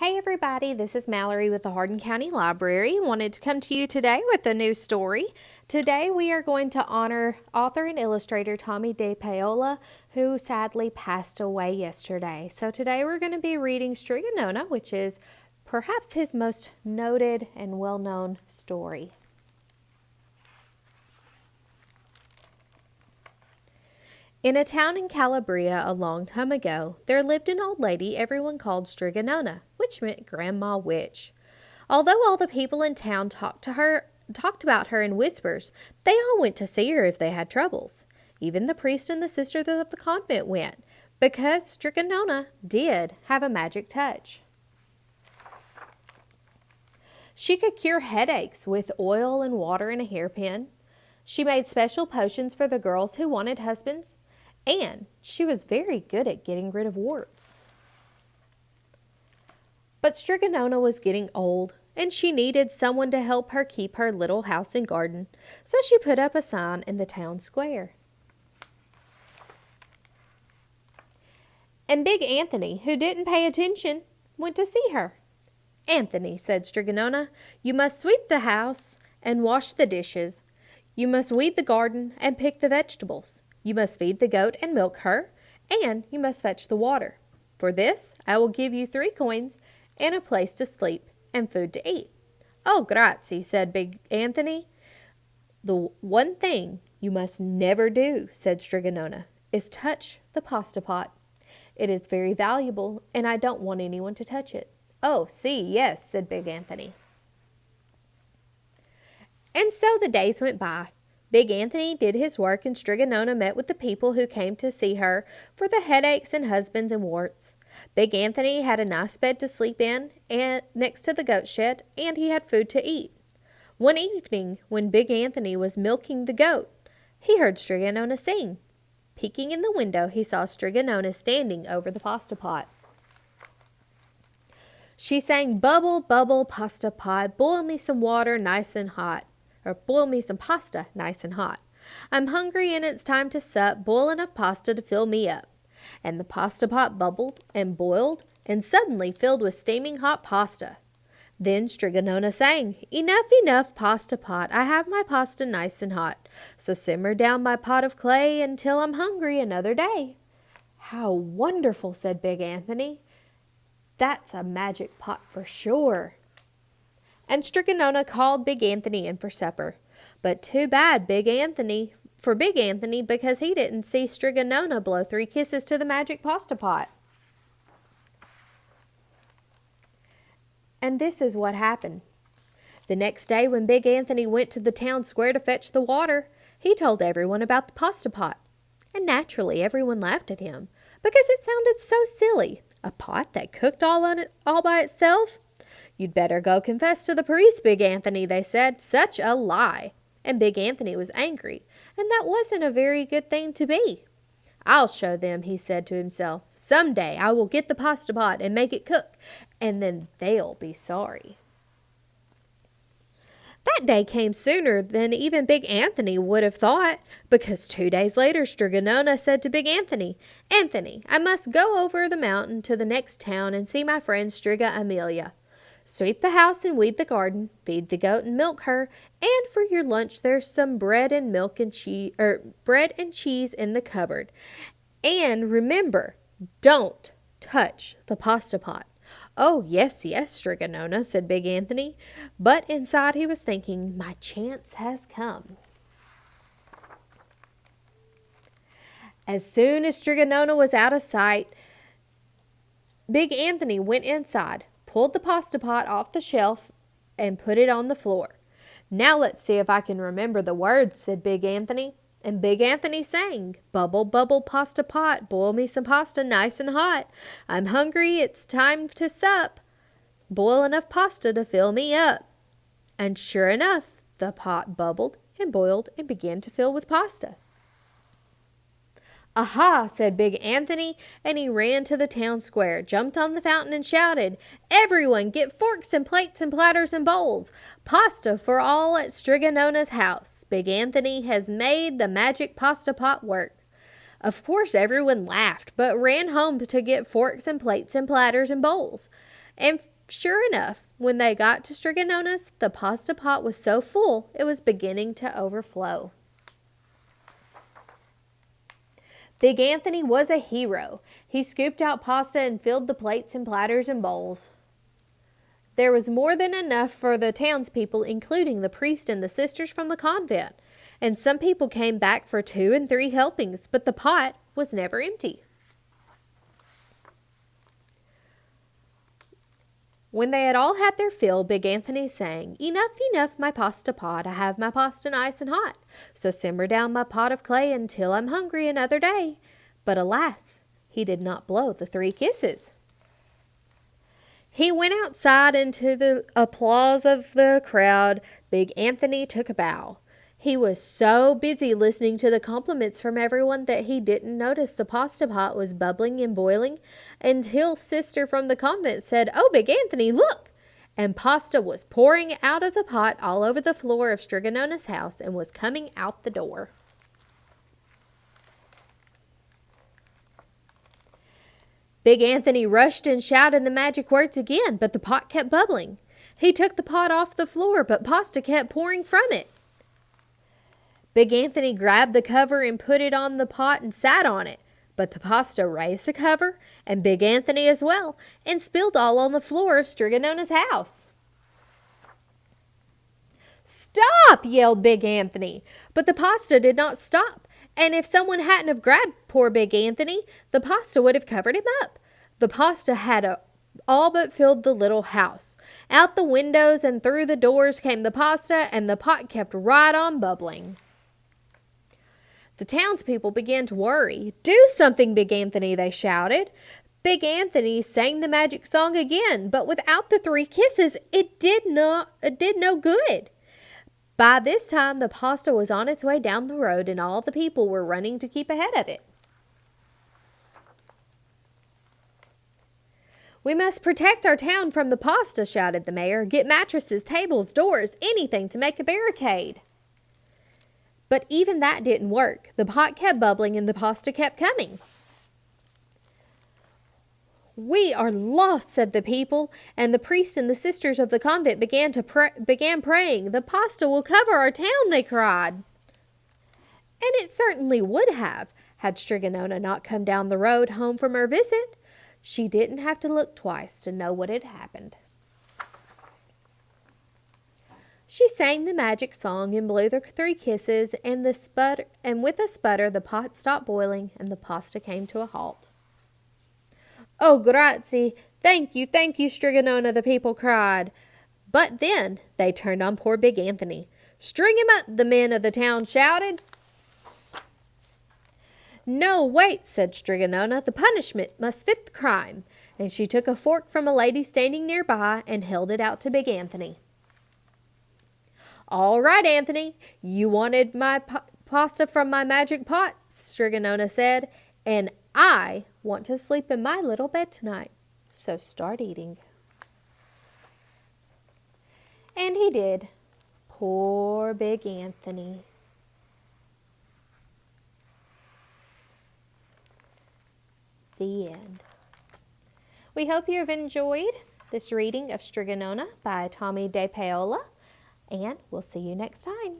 Hey everybody, this is Mallory with the Hardin County Library. Wanted to come to you today with a new story. Today we are going to honor author and illustrator Tomie dePaola, who sadly passed away yesterday. So today we're going to be reading Strega Nona, which is perhaps his most noted and well-known story. In a town in Calabria a long time ago, there lived an old lady everyone called Strega Nona, which meant Grandma Witch. Although all the people in town talked about her in whispers, they all went to see her if they had troubles. Even the priest and the sisters of the convent went, because Strega Nona did have a magic touch. She could cure headaches with oil and water and a hairpin. She made special potions for the girls who wanted husbands, and she was very good at getting rid of warts. But Strega Nona was getting old, and she needed someone to help her keep her little house and garden, so she put up a sign in the town square. And Big Anthony, who didn't pay attention, went to see her. "Anthony," said Strega Nona, "you must sweep the house and wash the dishes. You must weed the garden and pick the vegetables. You must feed the goat and milk her, and you must fetch the water. For this, I will give you 3 coins and a place to sleep and food to eat." "Oh, grazie," said Big Anthony. "The one thing you must never do," said Strega Nona, "is touch the pasta pot. It is very valuable, and I don't want anyone to touch it." "Oh, see, yes," said Big Anthony. And so the days went by. Big Anthony did his work, and Strega Nona met with the people who came to see her for the headaches and husbands and warts. Big Anthony had a nice bed to sleep in and next to the goat shed, and he had food to eat. One evening, when Big Anthony was milking the goat, he heard Strega Nona sing. Peeking in the window, he saw Strega Nona standing over the pasta pot. She sang, "Bubble, bubble, pasta pot, boil me some water nice and hot. Or boil me some pasta nice and hot. I'm hungry and it's time to sup, boil enough pasta to fill me up." And the pasta pot bubbled and boiled and suddenly filled with steaming hot pasta. Then Strega Nona sang, "Enough, enough, pasta pot, I have my pasta nice and hot. So simmer down my pot of clay until I'm hungry another day." "How wonderful," said Big Anthony. "That's a magic pot for sure." And Strega Nona called Big Anthony in for supper. But too bad Big Anthony because he didn't see Strega Nona blow 3 kisses to the magic pasta pot. And this is what happened. The next day when Big Anthony went to the town square to fetch the water, he told everyone about the pasta pot. And naturally everyone laughed at him because it sounded so silly. A pot that cooked all by itself? "You'd better go confess to the priest, Big Anthony," they said. "Such a lie." And Big Anthony was angry, and that wasn't a very good thing to be. "I'll show them," he said to himself. "Someday I will get the pasta pot and make it cook, and then they'll be sorry." That day came sooner than even Big Anthony would have thought, because 2 days later Strega Nona said to Big Anthony, "Anthony, I must go over the mountain to the next town and see my friend Strega Amelia. Sweep the house and weed the garden, feed the goat and milk her, and for your lunch there's some bread and cheese in the cupboard. And remember, don't touch the pasta pot." "Oh, yes, yes, Strega Nona," said Big Anthony, but inside he was thinking, "My chance has come." As soon as Strega Nona was out of sight, Big Anthony went inside, pulled the pasta pot off the shelf, and put it on the floor. "Now let's see if I can remember the words," said Big Anthony. And Big Anthony sang, "Bubble, bubble, pasta pot, boil me some pasta nice and hot. I'm hungry, it's time to sup. Boil enough pasta to fill me up." And sure enough, the pot bubbled and boiled and began to fill with pasta. "Aha," said Big Anthony, and he ran to the town square, jumped on the fountain and shouted, "Everyone get forks and plates and platters and bowls. Pasta for all at Strega Nona's house. Big Anthony has made the magic pasta pot work." Of course everyone laughed, but ran home to get forks and plates and platters and bowls. And sure enough, when they got to Strega Nona's, the pasta pot was so full it was beginning to overflow. Big Anthony was a hero. He scooped out pasta and filled the plates and platters and bowls. There was more than enough for the townspeople, including the priest and the sisters from the convent, and some people came back for 2 and 3 helpings, but the pot was never empty. When they had all had their fill, Big Anthony sang, "Enough, enough, my pasta pot, I have my pasta nice and hot. So simmer down my pot of clay until I'm hungry another day." But alas, he did not blow the 3 kisses. He went outside into the applause of the crowd. Big Anthony took a bow. He was so busy listening to the compliments from everyone that he didn't notice the pasta pot was bubbling and boiling until Sister from the convent said, "Oh, Big Anthony, look!" And pasta was pouring out of the pot all over the floor of Strega Nona's house and was coming out the door. Big Anthony rushed and shouted the magic words again, but the pot kept bubbling. He took the pot off the floor, but pasta kept pouring from it. Big Anthony grabbed the cover and put it on the pot and sat on it, but the pasta raised the cover, and Big Anthony as well, and spilled all on the floor of Strega Nona's house. "Stop!" yelled Big Anthony, but the pasta did not stop, and if someone hadn't have grabbed poor Big Anthony, the pasta would have covered him up. The pasta had all but filled the little house. Out the windows and through the doors came the pasta, and the pot kept right on bubbling. The townspeople began to worry. "Do something, Big Anthony," they shouted. Big Anthony sang the magic song again, but without the 3 kisses, it did no good. By this time, the pasta was on its way down the road, and all the people were running to keep ahead of it. "We must protect our town from the pasta," shouted the mayor. "Get mattresses, tables, doors, anything to make a barricade." But even that didn't work. The pot kept bubbling and the pasta kept coming. "We are lost," said the people, and the priests and the sisters of the convent began praying. "The pasta will cover our town," they cried. And it certainly would have, had Strega Nona not come down the road home from her visit. She didn't have to look twice to know what had happened. She sang the magic song and blew the 3 kisses, and with a sputter the pot stopped boiling and the pasta came to a halt. "Oh, grazie! Thank you, Strega Nona," the people cried. But then they turned on poor Big Anthony. "String him up," the men of the town shouted. "No, wait," said Strega Nona. "The punishment must fit the crime." And she took a fork from a lady standing nearby and held it out to Big Anthony. "All right, Anthony, you wanted my pasta from my magic pot," Strega Nona said, "and I want to sleep in my little bed tonight, so start eating." And he did. Poor Big Anthony. The end. We hope you have enjoyed this reading of Strega Nona by Tomie dePaola, and we'll see you next time.